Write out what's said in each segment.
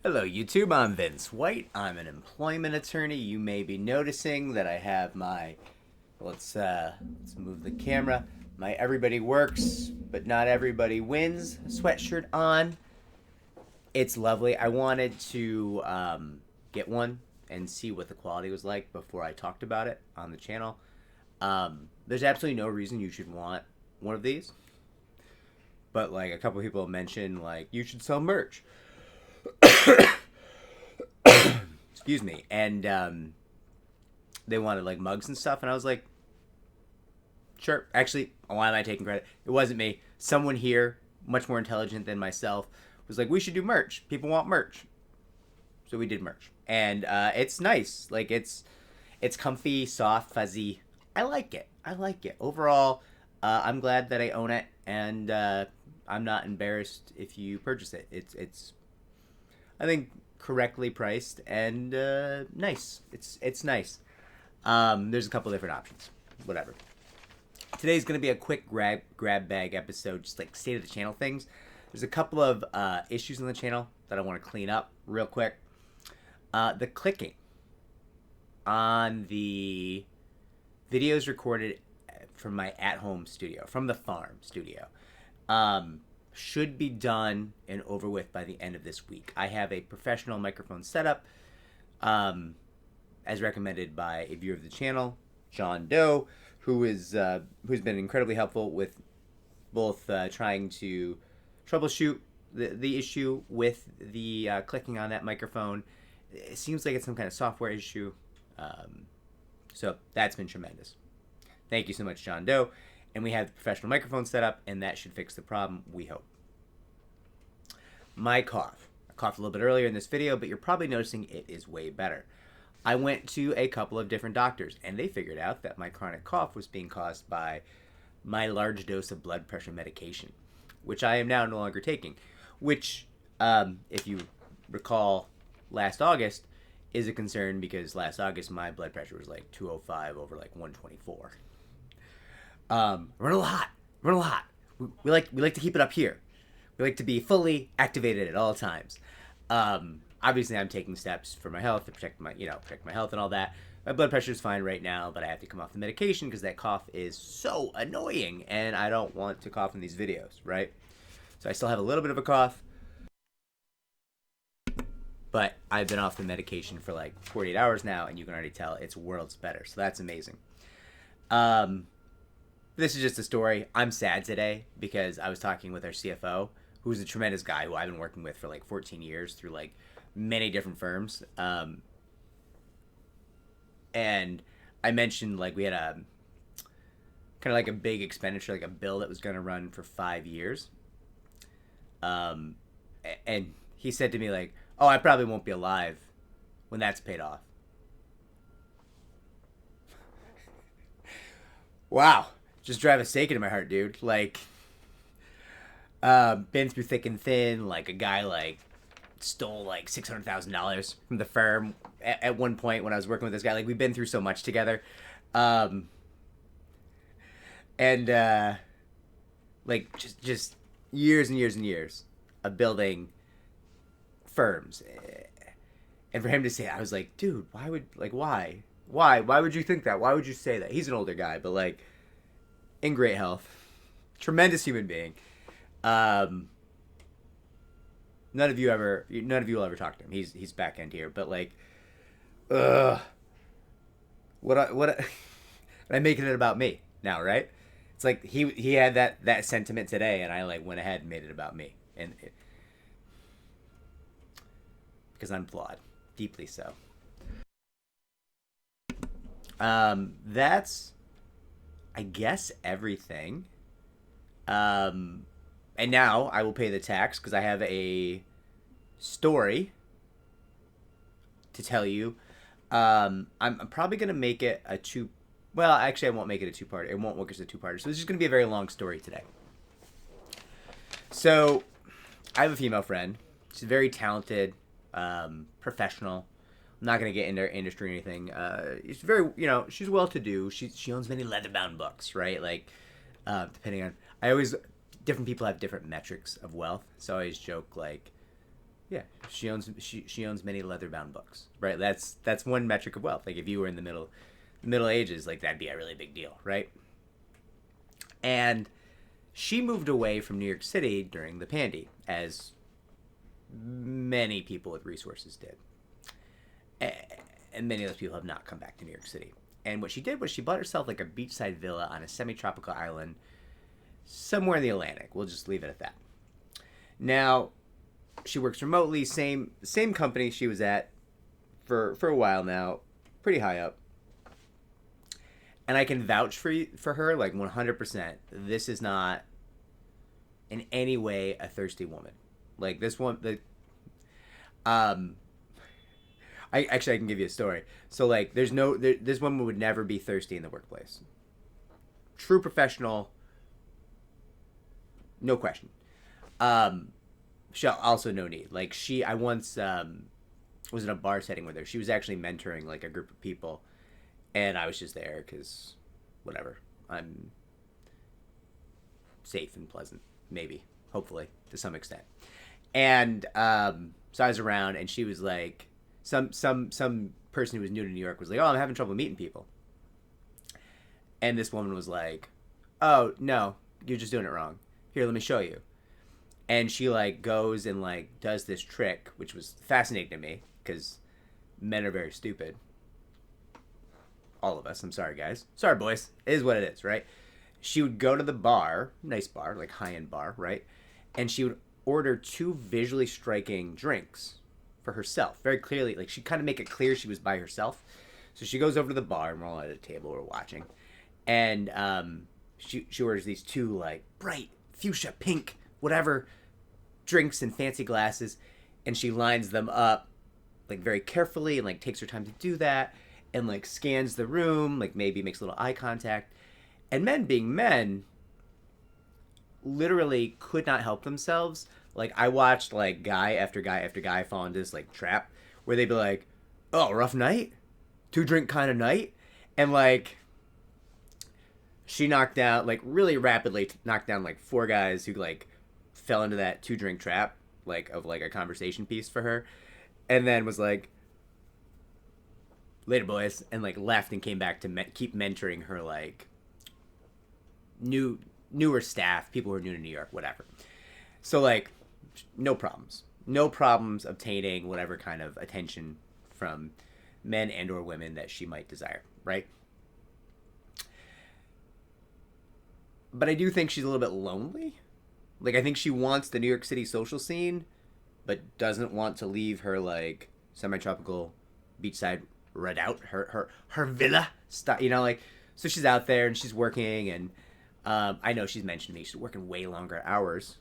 Hello YouTube, I'm Vince White. I'm an employment attorney. You may be noticing that I have my, let's move the camera, my everybody works, but not everybody wins sweatshirt on. It's lovely. I wanted to get one and see what the quality was like before I talked about it on the channel. There's absolutely no reason you should want one of these. But like a couple people have mentioned, like you should sell merch. Excuse me. And they wanted like mugs and stuff, and I was like, sure. Actually, why am I taking credit? It wasn't me. Someone here, much more intelligent than myself, was like, we should do merch. People want merch. So we did merch. And it's nice. Like it's comfy, soft, fuzzy. I like it. I like it. Overall, I'm glad that I own it, and I'm not embarrassed if you purchase it. It's I think correctly priced and nice. It's nice. There's a couple different options. Whatever. Today's gonna be a quick grab bag episode, just like state of the channel things. There's a couple of issues on the channel that I want to clean up real quick. The clicking on the videos recorded from my at-home studio, from the farm studio, should be done and over with by the end of this week. I have a professional microphone setup, as recommended by a viewer of the channel, John Doe, who's been incredibly helpful with both trying to troubleshoot the issue with the clicking on that microphone. It seems like it's some kind of software issue, so that's been tremendous. Thank you so much, John Doe. And we have the professional microphone set up, and that should fix the problem, we hope. My cough. I coughed a little bit earlier in this video, but you're probably noticing it is way better. I went to a couple of different doctors, and they figured out that my chronic cough was being caused by my large dose of blood pressure medication, which I am now no longer taking, which, if you recall last August, is a concern because last August my blood pressure was like 205 over like 124. We're a little hot. We're a little hot. We like to keep it up here. We like to be fully activated at all times. Obviously, I'm taking steps for my health to protect my health and all that. My blood pressure is fine right now, but I have to come off the medication because that cough is so annoying, and I don't want to cough in these videos, right? So I still have a little bit of a cough, but I've been off the medication for like 48 hours now, and you can already tell it's worlds better. So that's amazing. This is just a story. I'm sad today because I was talking with our CFO, who's a tremendous guy who I've been working with for like 14 years through like many different firms. And I mentioned like we had a kind of like a big expenditure, like a bill that was going to run for 5 years. And he said to me like, oh, I probably won't be alive when that's paid off. Wow. Just drive a stake into my heart, dude. Like, been through thick and thin. Like, a guy, like, stole, like, $600,000 from the firm at one point when I was working with this guy. Like, we've been through so much together. Like, just years and years and years of building firms. And for him to say, I was like, dude, why would you think that? Why would you say that? He's an older guy, but, like, in great health, tremendous human being. None of you will ever talk to him. He's back end here, but like, I'm making it about me now, right? It's like he had that sentiment today, and I like went ahead and made it about me, and because I'm flawed, deeply so. That's, I guess, everything. And now I will pay the tax because I have a story to tell you. I'm probably going to make it a two... Well, actually, I won't make it a two-parter. It won't work as a two-parter. So this is going to be a very long story today. So I have a female friend. She's very talented, professional. I'm not going to get into her industry or anything. It's very, she's well-to-do. She owns many leather-bound books, right? like, depending on... different people have different metrics of wealth. So I always joke, like, Yeah, she owns many leather bound books, right? That's one metric of wealth. Like if you were in the Middle Ages, like that'd be a really big deal, right? And she moved away from New York City during the pandy, as many people with resources did, and many of those people have not come back to New York City. And what she did was she bought herself like a beachside villa on a semi-tropical island somewhere in the Atlantic. We'll just leave it at that. Now, she works remotely, same company she was at for a while now, pretty high up. And I can vouch for her like 100%. This is not in any way a thirsty woman. Like this one, I can give you a story. So like, this woman would never be thirsty in the workplace. True professional, no question. She also no need. Like I once was in a bar setting with her. She was actually mentoring like a group of people, and I was just there because, whatever. I'm safe and pleasant, maybe, hopefully, to some extent. And so I was around, and she was like, some person who was new to New York was like, "Oh, I'm having trouble meeting people." And this woman was like, "Oh no, you're just doing it wrong. Here, let me show you." And she like goes and like does this trick, which was fascinating to me because men are very stupid. All of us. I'm sorry, guys. Sorry, boys. It is what it is, right? She would go to the bar, nice bar, like high-end bar, right? And she would order 2 visually striking drinks for herself. Very clearly, like she'd kind of make it clear she was by herself. So she goes over to the bar, and we're all at a table, we're watching. And she orders these 2 like bright fuchsia pink whatever drinks in fancy glasses, and she lines them up like very carefully and like takes her time to do that, and like scans the room, like maybe makes a little eye contact. And men being men literally could not help themselves. Like I watched like guy after guy after guy fall into this like trap where they'd be like, "Oh, rough night? 2-drink kind of night?" And like she knocked down, like really rapidly knocked down like 4 guys who like fell into that 2-drink trap, like of like a conversation piece for her, and then was like, "Later, boys," and like left and came back to keep mentoring her like newer staff, people who are new to New York, whatever. So like, no problems obtaining whatever kind of attention from men and or women that she might desire, right? But I do think she's a little bit lonely. Like I think she wants the New York City social scene, but doesn't want to leave her like semi-tropical beachside redoubt, her villa stuff, you know, like. So she's out there and she's working, and I know she's mentioned to me she's working way longer hours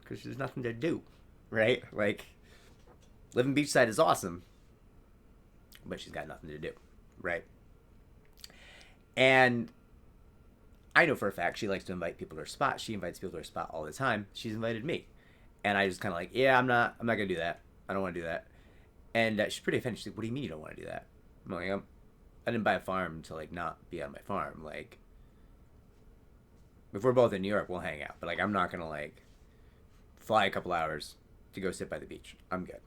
because there's nothing to do, right? Like living beachside is awesome, but she's got nothing to do, right? And I know for a fact she likes to invite people to her spot. She invites people to her spot all the time. She's invited me, and I just kind of like, yeah, I'm not gonna do that. I don't want to do that. And she's pretty offended. She's like, "What do you mean you don't want to do that?" I'm like, I didn't buy a farm to like not be on my farm. Like, if we're both in New York, we'll hang out. But like, I'm not gonna like fly a couple hours to go sit by the beach. I'm good.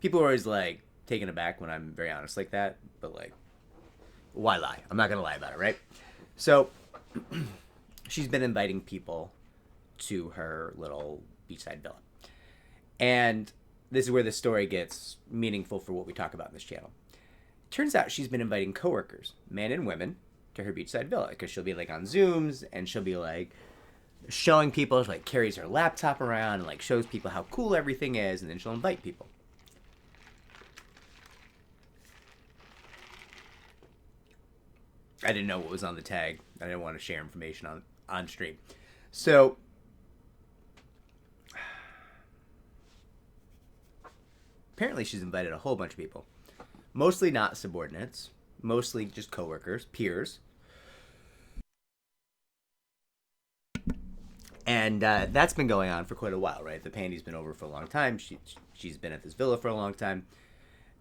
People are always like taken aback when I'm very honest like that. But like, why lie? I'm not gonna lie about it, right? So she's been inviting people to her little beachside villa. And this is where the story gets meaningful for what we talk about in this channel. Turns out she's been inviting coworkers, men and women, to her beachside villa because she'll be like on Zooms and she'll be like showing people, she like carries her laptop around and like shows people how cool everything is, and then she'll invite people. I didn't know what was on the tag. I didn't want to share information on stream. So apparently she's invited a whole bunch of people. Mostly not subordinates. Mostly just coworkers, peers. And that's been going on for quite a while, right? The pandy's been over for a long time. She's been at this villa for a long time.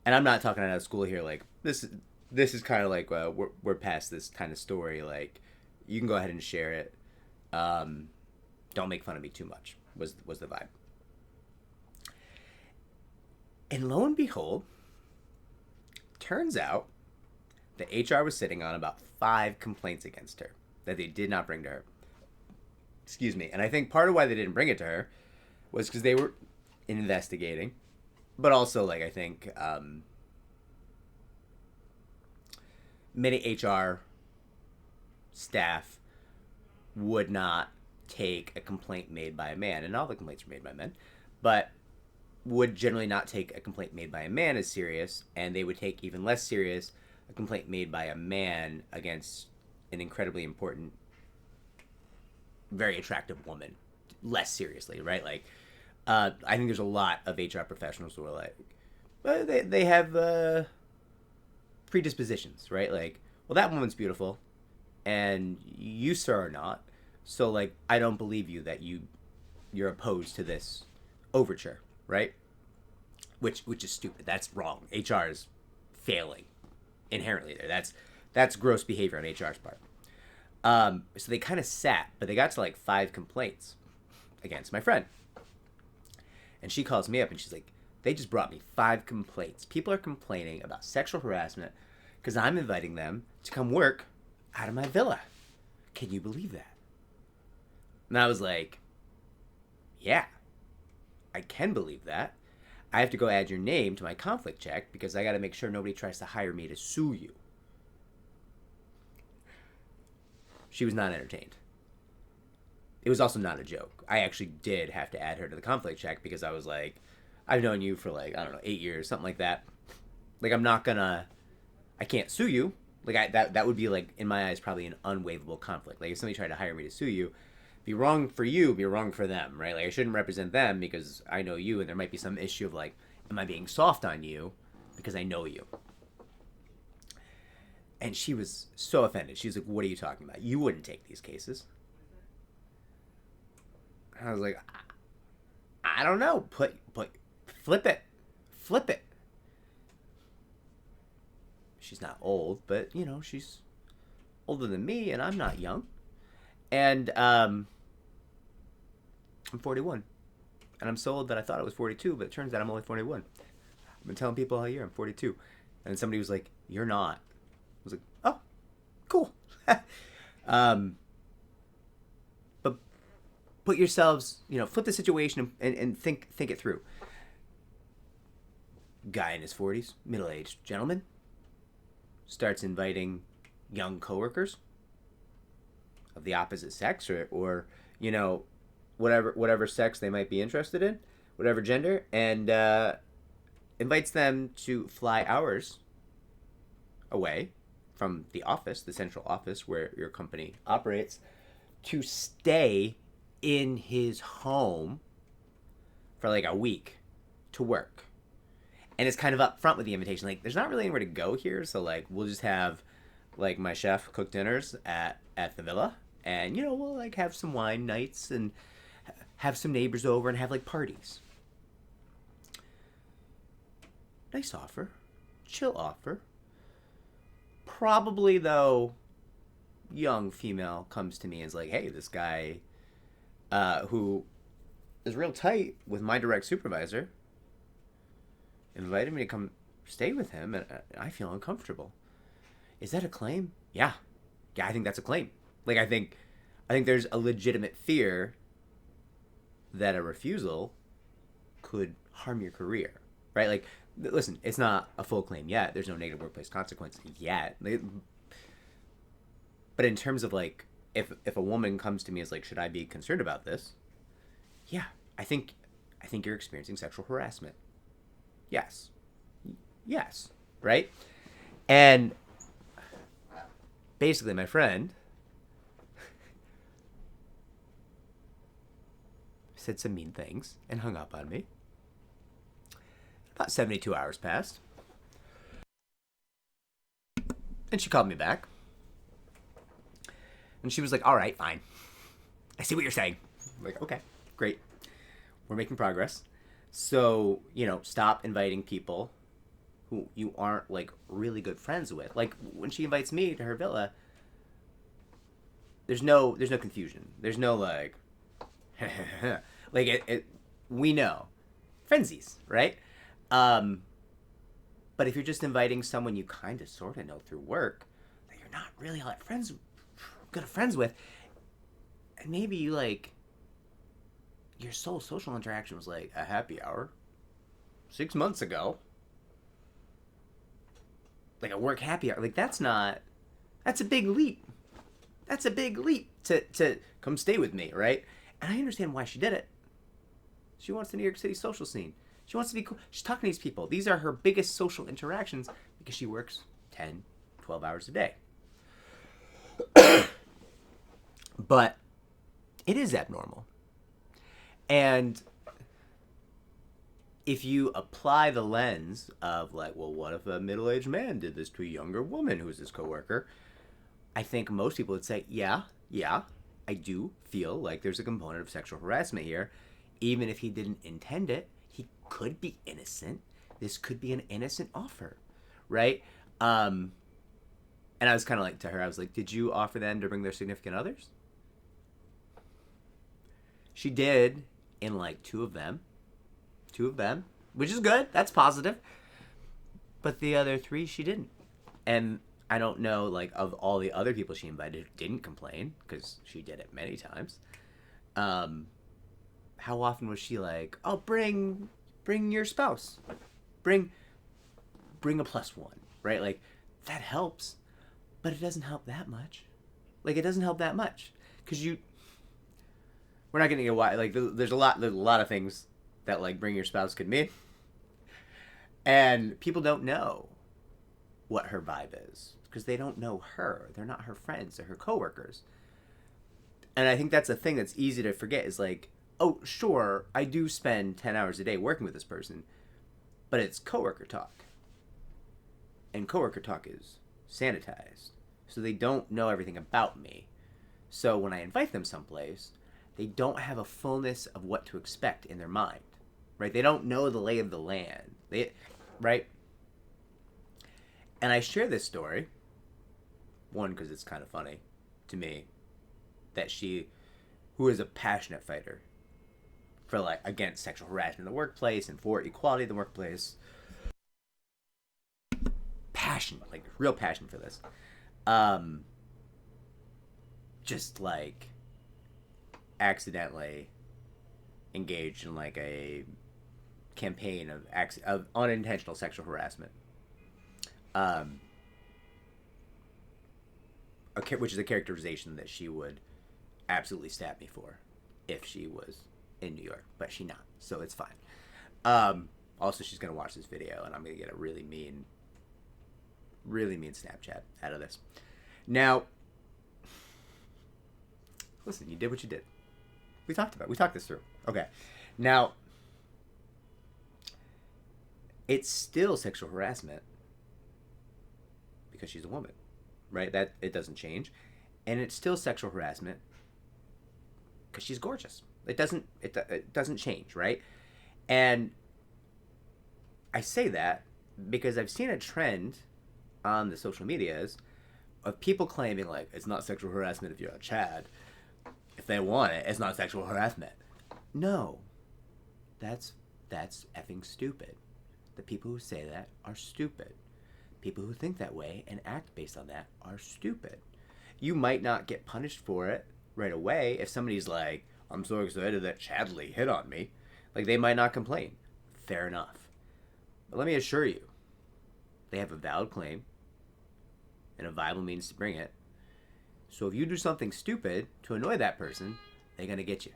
And I'm not talking out of school here. Like, this is kind of like we're past this kind of story. Like, you can go ahead and share it. Don't make fun of me too much, was the vibe. And lo and behold, turns out that HR was sitting on about 5 complaints against her that they did not bring to her. Excuse me. And I think part of why they didn't bring it to her was because they were investigating, but also, like, I think many HR staff would not take a complaint made by a man, and all the complaints were made by men, but would generally not take a complaint made by a man as serious, and they would take even less serious a complaint made by a man against an incredibly important, very attractive woman less seriously, right? Like, I think there's a lot of HR professionals who are like, well, they have predispositions, right? Like, well, that woman's beautiful, and you, sir, are not. So, like, I don't believe you that you're opposed to this overture, right? Which is stupid. That's wrong. HR is failing inherently there. That's gross behavior on HR's part. So they kind of sat, but they got to like 5 complaints against my friend. And she calls me up and she's like, they just brought me 5 complaints. People are complaining about sexual harassment because I'm inviting them to come work out of my villa. Can you believe that? And I was like, yeah, I can believe that. I have to go add your name to my conflict check because I got to make sure nobody tries to hire me to sue you. She was not entertained. It was also not a joke. I actually did have to add her to the conflict check because I was like, I've known you for like, I don't know, 8 years, something like that. Like, I can't sue you. Like, that would be like, in my eyes, probably an unwaivable conflict. Like, if somebody tried to hire me to sue you, be wrong for you, be wrong for them, right? Like, I shouldn't represent them because I know you, and there might be some issue of like, am I being soft on you because I know you? And she was so offended. She was like, what are you talking about? You wouldn't take these cases. I was like, I don't know. Flip it. She's not old, but, you know, she's older than me, and I'm not young. And I'm 41. And I'm so old that I thought I was 42, but it turns out I'm only 41. I've been telling people all year I'm 42. And somebody was like, you're not. I was like, oh, cool. But put yourselves, you know, flip the situation and think it through. Guy in his 40s, middle-aged gentleman, starts inviting young coworkers of the opposite sex or you know, whatever sex they might be interested in, whatever gender, and invites them to fly hours away from the office, the central office where your company operates, to stay in his home for like a week to work. And it's kind of up front with the invitation. Like, there's not really anywhere to go here, so like we'll just have like my chef cook dinners at the villa, and you know, we'll like have some wine nights and have some neighbors over and have like parties. Nice offer, chill offer. Probably though, young female comes to me and is like, hey, this guy who is real tight with my direct supervisor invited me to come stay with him, and I feel uncomfortable. Is that a claim? Yeah, I think that's a claim. Like, I think there's a legitimate fear that a refusal could harm your career, right? Like, listen, it's not a full claim yet. There's no negative workplace consequence yet. But in terms of like, if a woman comes to me as like, should I be concerned about this? Yeah, I think you're experiencing sexual harassment. Yes, right? And basically, my friend said some mean things and hung up on me. About 72 hours passed. And she called me back. And she was like, all right, fine. I see what you're saying. I'm like, okay, great. We're making progress. So, you know, stop inviting people who you aren't, like, really good friends with. Like, when she invites me to her villa, there's no confusion. There's no, like, Like we know, frenzies, right? Um, but if you're just inviting someone you kind of sort of know through work that you're not really all that good of friends with, and maybe you like your sole social interaction was like a happy hour 6 months ago, like a work happy hour, like that's a big leap. That's a big leap to come stay with me, right? And I understand why she did it. She wants the New York City social scene. She wants to be cool. She's talking to these people. These are her biggest social interactions because she works 10, 12 hours a day. But it is abnormal. And if you apply the lens of like, well, what if a middle-aged man did this to a younger woman who's his coworker? I think most people would say, yeah, I do feel like there's a component of sexual harassment here. Even if he didn't intend it, he could be innocent. This could be an innocent offer, right? And I was kind of like, to her, I was like, did you offer them to bring their significant others? She did in like two of them, which is good. That's positive. But the other three, she didn't. And I don't know, like, of all the other people she invited who didn't complain, because she did it many times. How often was she like, oh, bring your spouse, bring a plus one, right? Like, that helps, but it doesn't help that much. Like, it doesn't help that much, because we're not getting into why. Like, there's a lot of things that like bring your spouse could mean, and people don't know what her vibe is because they don't know her. They're not her friends. They're her coworkers. And I think that's a thing that's easy to forget is like, oh, sure, I do spend 10 hours a day working with this person, but it's coworker talk. And coworker talk is sanitized. So they don't know everything about me. So when I invite them someplace, they don't have a fullness of what to expect in their mind, right? They don't know the lay of the land, right? And I share this story, one, because it's kind of funny to me that she, who is a passionate fighter for like against sexual harassment in the workplace and for equality in the workplace, passion, like real passion for this, just like accidentally engaged in like a campaign of unintentional sexual harassment, which is a characterization that she would absolutely stab me for if she was in New York, but she's not, so it's fine. Also, she's gonna watch this video, and I'm gonna get a really mean Snapchat out of this. Now, listen, you did what you did. We talked this through. Okay, now it's still sexual harassment because she's a woman, right? That it doesn't change, and it's still sexual harassment because she's gorgeous. It doesn't change, right? And I say that because I've seen a trend on the social medias of people claiming like it's not sexual harassment if you're a Chad. If they want it, it's not sexual harassment. No, that's effing stupid. The people who say that are stupid. People who think that way and act based on that are stupid. You might not get punished for it right away if somebody's like, I'm so excited that Chadley hit on me. Like, they might not complain. Fair enough. But let me assure you, they have a valid claim and a viable means to bring it. So if you do something stupid to annoy that person, they're going to get you.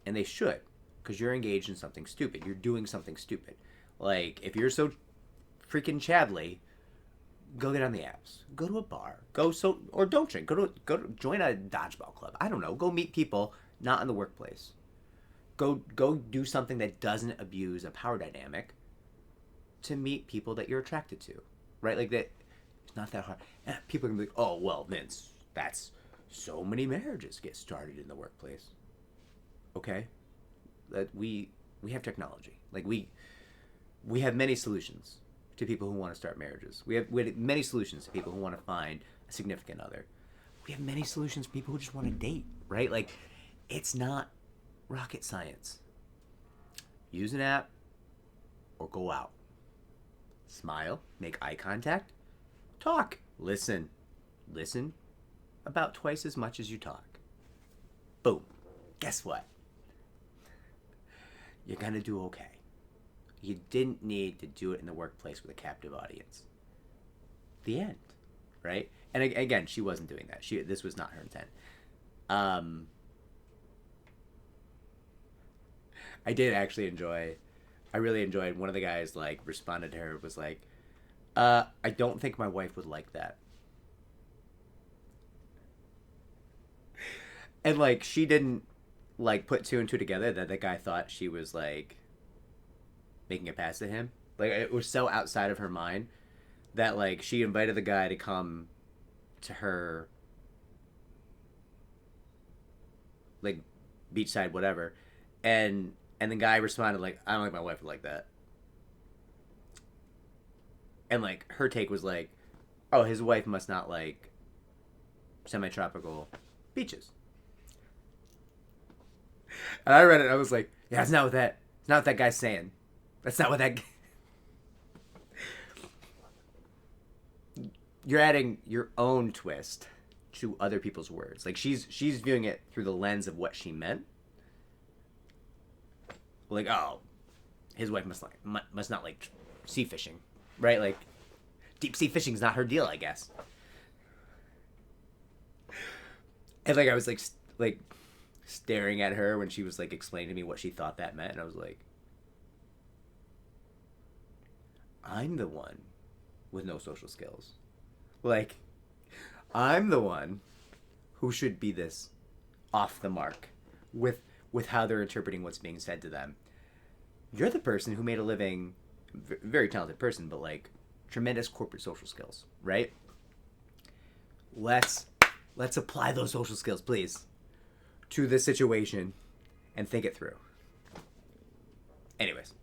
And they should, because you're engaged in something stupid. You're doing something stupid. Like, if you're so freaking Chadley, go get on the apps. Go to a bar. Or don't drink. Go to join a dodgeball club. I don't know. Go meet people not in the workplace. Go do something that doesn't abuse a power dynamic to meet people that you're attracted to, right? Like that. It's not that hard. People are gonna be like, oh well, Vince, that's so many marriages get started in the workplace. Okay, that we have technology. Like we have many solutions to people who want to start marriages. We have many solutions to people who want to find a significant other. We have many solutions to people who just want to date, right? Like, it's not rocket science. Use an app or go out. Smile, make eye contact, talk, listen. Listen about twice as much as you talk. Boom. Guess what? You're going to do okay. You didn't need to do it in the workplace with a captive audience. The end. Right? And again, she wasn't doing that. This was not her intent. I did actually I really enjoyed one of the guys like responded to her was like, I don't think my wife would like that. And like she didn't like put two and two together that the guy thought she was like making a pass at him. Like it was so outside of her mind that like she invited the guy to come to her like beachside whatever, and the guy responded like, I don't think my wife would like that. And like her take was like, oh, his wife must not like semi-tropical beaches. And I read it and I was like, yeah, it's not what that guy's saying. That's not what that You're adding your own twist to other people's words. Like she's viewing it through the lens of what she meant. Like, oh, his wife must not like sea fishing, right? Like deep sea fishing's not her deal, I guess. And like I was like staring at her when she was like explaining to me what she thought that meant, and I was like, I'm the one with no social skills. Like, I'm the one who should be this off the mark with how they're interpreting what's being said to them. You're the person who made a living, very talented person, but like tremendous corporate social skills, right? Let's apply those social skills, please, to this situation and think it through. Anyways,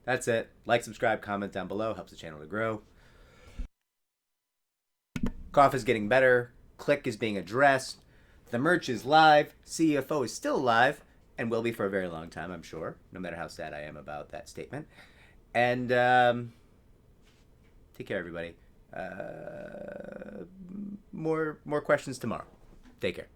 that's it. Like, subscribe, comment down below. Helps the channel to grow. Cough is getting better. Click is being addressed. The merch is live. CFO is still live and will be for a very long time, I'm sure, no matter how sad I am about that statement. And take care, everybody. More questions tomorrow. Take care.